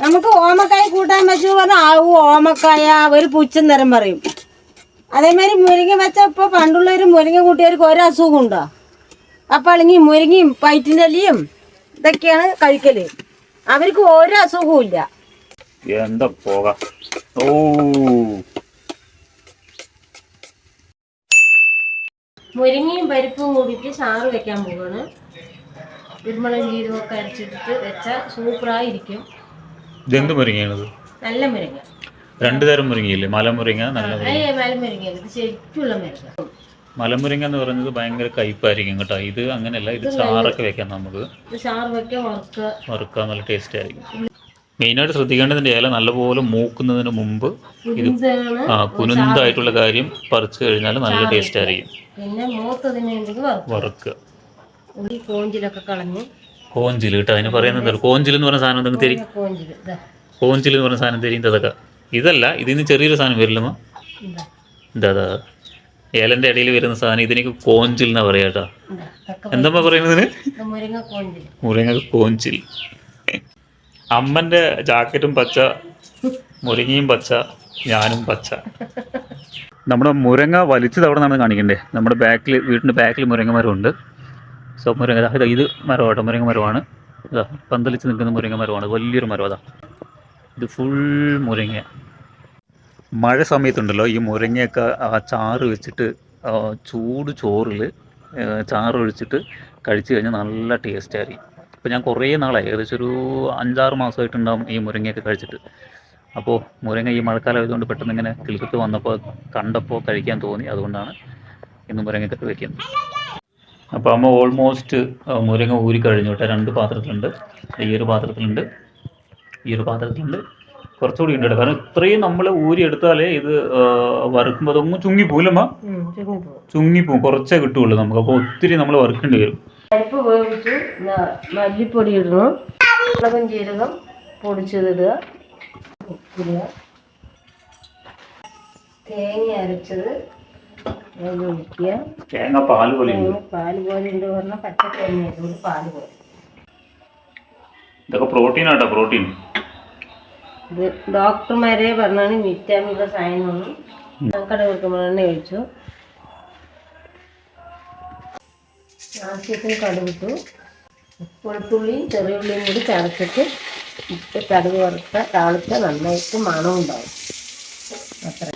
നമുക്ക് ഓമക്കായ കൂട്ടാൻ വെച്ചു പറഞ്ഞാൽ ആവും ഓമക്കായ ഒരു പുച്ഛൻ നിറം പറയും. അതേമാതിരി മുരിങ്ങ വെച്ചാൽ ഇപ്പോൾ പണ്ടുള്ളവർ മുരിങ്ങ കൂട്ടിയവർക്ക് ഒരു അസുഖം ഉണ്ടോ? അപ്പോൾ അല്ലെങ്കിൽ മുരിങ്ങയും പയറ്റിൻ്റെ ഇലയും ഇതൊക്കെയാണ് കഴിക്കല്. അവർക്ക് ഒരു അസുഖവും ഇല്ല. എന്താ പോകാം. ഓ മുരിങ്ങയും പരിപ്പും കൂടിയിട്ട് ചാറ് വെക്കാൻ പോവാണ്. കുരുമുളകും ജീരകമൊക്കെ അരച്ചിട്ടിട്ട് വെച്ചാൽ സൂപ്പറായിരിക്കും. ഇതെന്ത് മുരിങ്ങയാണത്? നല്ല മുരിങ്ങ. രണ്ടു തരം മുരിങ്ങയില്ലേ? മലമുരിങ്ങ, നല്ല മലമുരിങ്ങ. ഇത് ശരിക്കുള്ള മുരിങ്ങ. മലമുരിങ്ങ എന്ന് പറയുന്നത് ഭയങ്കര കയ്പായിരിക്കും കേട്ടോ. ഇത് അങ്ങനെയല്ല, ഇത് ചാറൊക്കെ വെക്കാം. നമുക്ക് ചാറ് വെക്കാം, വറുക്കാൻ നല്ല ടേസ്റ്റ് ആയിരിക്കും. മെയിനായിട്ട് ശ്രദ്ധിക്കേണ്ടതിൻ്റെ ഇല നല്ലപോലെ മൂക്കുന്നതിന് മുമ്പ് ഇത് കുനുന്തായിട്ടുള്ള കാര്യം പറിച്ചു കഴിഞ്ഞാൽ നല്ല ടേസ്റ്റ് ആയിരിക്കും. പിന്നെ മൂത്തതിന് വറുക്കുക. കോഞ്ചിലൊക്കെ കളഞ്ഞ് കോഞ്ചിൽ കേട്ടോ. അതിന് പറയുന്നത് കോഞ്ചിൽ എന്ന് പറഞ്ഞ സാധനം നിങ്ങൾക്ക് തരും. കോഞ്ചിൽ എന്ന് പറഞ്ഞ സാധനം തരും. ഇതൊക്കെ ഇതല്ല, ഇതിന് ചെറിയൊരു സാധനം വരില്ലമ്മ. എന്താ ഏലൻ്റെ ഇടയിൽ വരുന്ന സാധനം ഇതിനൊക്കെ കോഞ്ചിൽ എന്നാ പറയാ കേട്ടോ. എന്താ പറയുന്നതിന്? മുരിങ്ങ കോഞ്ചിൽ. അമ്മൻ്റെ ജാക്കറ്റും പച്ച, മുരിങ്ങയും പച്ച, ഞാനും പച്ച. നമ്മുടെ മുരിങ്ങ വലിച്ചത് അവിടെ നിന്നാണ് കാണിക്കണ്ടേ. നമ്മുടെ ബാക്കിൽ, വീടിൻ്റെ ബാക്കിൽ മുരിങ്ങ മരമുണ്ട്. സോ മുരിങ്ങ ഇത് മരം കേട്ടോ, മുരിങ്ങ മരമാണ്. ഇതാ പന്തലിച്ച് നിൽക്കുന്ന മുരിങ്ങ മരമാണ്, വലിയൊരു മരം. അതാ ഇത് ഫുൾ മുരിങ്ങ. മഴ സമയത്തുണ്ടല്ലോ ഈ മുരിങ്ങയൊക്കെ ആ ചാറ് വെച്ചിട്ട് ചൂട് ചോറിൽ ചാറ് ഒഴിച്ചിട്ട് കഴിച്ചു കഴിഞ്ഞാൽ നല്ല ടേസ്റ്റ് ആയിരിക്കും. ഇപ്പോൾ ഞാൻ കുറേ നാളായി, ഏകദേശം ഒരു 5-6 മാസമായിട്ടുണ്ടാകും ഈ മുരിങ്ങയൊക്കെ കഴിച്ചിട്ട്. അപ്പോൾ മുരിങ്ങ ഈ മഴക്കാലം ആയതുകൊണ്ട് പെട്ടെന്ന് ഇങ്ങനെ കിളിർത്ത് വന്നപ്പോൾ കണ്ടപ്പോൾ കഴിക്കാൻ തോന്നി. അതുകൊണ്ടാണ് ഇന്ന് മുരിങ്ങയൊക്കെ വെക്കുന്നത്. അപ്പോൾ അമ്മ ഓൾമോസ്റ്റ് മുരിങ്ങ ഊരി കഴിഞ്ഞു കേട്ടോ. 2 പാത്രത്തിലുണ്ട്. ഈ ഒരു പാത്രത്തിലുണ്ട്, ഈ ഒരു പാത്രത്തിലുണ്ട്. കുറച്ചുകൂടി ഉണ്ട് കേട്ടോ. കാരണം ഇത്രയും നമ്മൾ ഊരി എടുത്താലേ ഇത് വറുക്കുമ്പോൾ അതൊന്നും ചുങ്ങിപ്പോവില്ലമ്മ. ചുങ്ങിപ്പോവും, കുറച്ചേ കിട്ടുള്ളൂ നമുക്ക്. അപ്പോൾ ഒത്തിരി നമ്മൾ വറുക്കേണ്ടി വരും. പരിപ്പ് വേവിച്ചു, മല്ലിപ്പൊടി ഇടണം, മുളകും ജീരകം പൊടിച്ചതിടുക, ഉപ്പിടുക, തേങ്ങ അരച്ചത് ഒഴിക്കുക. തേങ്ങ പാല് പോലെ ഉണ്ട് പറഞ്ഞാൽ പച്ച തേങ്ങ ആയതുകൊണ്ട് പാല് പോലെ. ഇതൊക്കെ പ്രോട്ടീനാട്ടോ, പ്രോട്ടീൻ. ഇത് ഡോക്ടർമാരെ പറഞ്ഞാണ് വിറ്റാമിനുള്ള സാധനമാണ്. കടുക് ഒഴിച്ചു, ആവശ്യത്തിന് കടുകിട്ടു. വെളുത്തുള്ളിയും ചെറിയ ഉള്ളിയും കൂടി ചതച്ചിട്ട് ഇട്ട് കടുക് വറുത്ത താളിച്ച നന്നായിട്ട് മണം ഉണ്ടാവും. അത്ര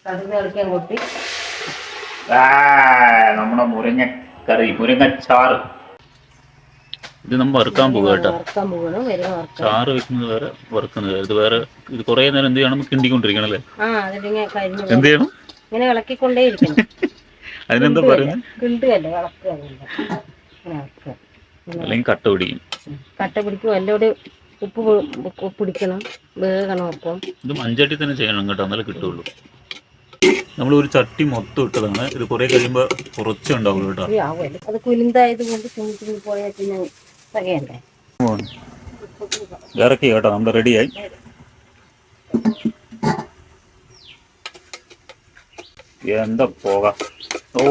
കടുക് കളിക്കാൻ കൊട്ടി നമ്മുടെ മുരിങ്ങക്കറി, മുരിങ്ങച്ചാറ്. ഇത് നമ്മൾ വറുക്കാൻ പോകുക കേട്ടോ. ചാറ് വെക്കുന്നത് വേറെ, വറുക്കുന്നത് വേറെ. ഇത് വേറെ. ഇത് കുറേ നേരം എന്ത് ചെയ്യണം? കിണ്ടിക്കൊണ്ടിരിക്കണം അല്ലേ? എന്ത് ചെയ്യണം? ഇങ്ങനെ ഇളക്കിക്കൊണ്ടേ ഇരിക്കണം. അതിനെന്താ പറയുന്നത്? അല്ലെങ്കിൽ കട്ട പിടിക്കും. കട്ട പിടിക്കും. എല്ലോടെ ഉപ്പ് പിടിക്കണം, വേഗണം. അപ്പം ഇത് മൺചട്ടി തന്നെ ചെയ്യണം കേട്ടോ, എന്നാലേ കിട്ടുള്ളൂ. നമ്മൾ ഒരു ചട്ടി മൊത്തം ഇട്ടതാണ്. ഇത് കുറെ കഴിയുമ്പോൾ കുറച്ചേ ഉണ്ടാവുള്ളൂ കേട്ടോ. അത് കുലുന്തായത് കൊണ്ട് ചുമി പോയാൽ പിന്നെ തകയണ്ടേ. ഇറക്കി കേട്ടോ, നമ്മൾ റെഡിയായി. എന്താ പോകാം. ഓ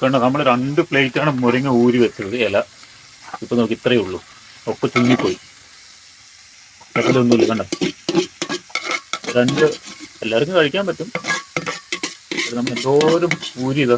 കണ്ടോ, നമ്മൾ 2 പ്ലേറ്റാണ് മുരിങ്ങ ഊരി വെച്ചത്. ഇല ഇപ്പൊ നമുക്ക് ഇത്രയേ ഉള്ളൂ. ഒക്കെ ചുങ്ങിപ്പോയി. ഒന്നുമില്ല. കണ്ടോ, 2 എല്ലാവർക്കും കഴിക്കാൻ പറ്റും. നമ്മൾ എന്തോരം ഊരി ഇതാ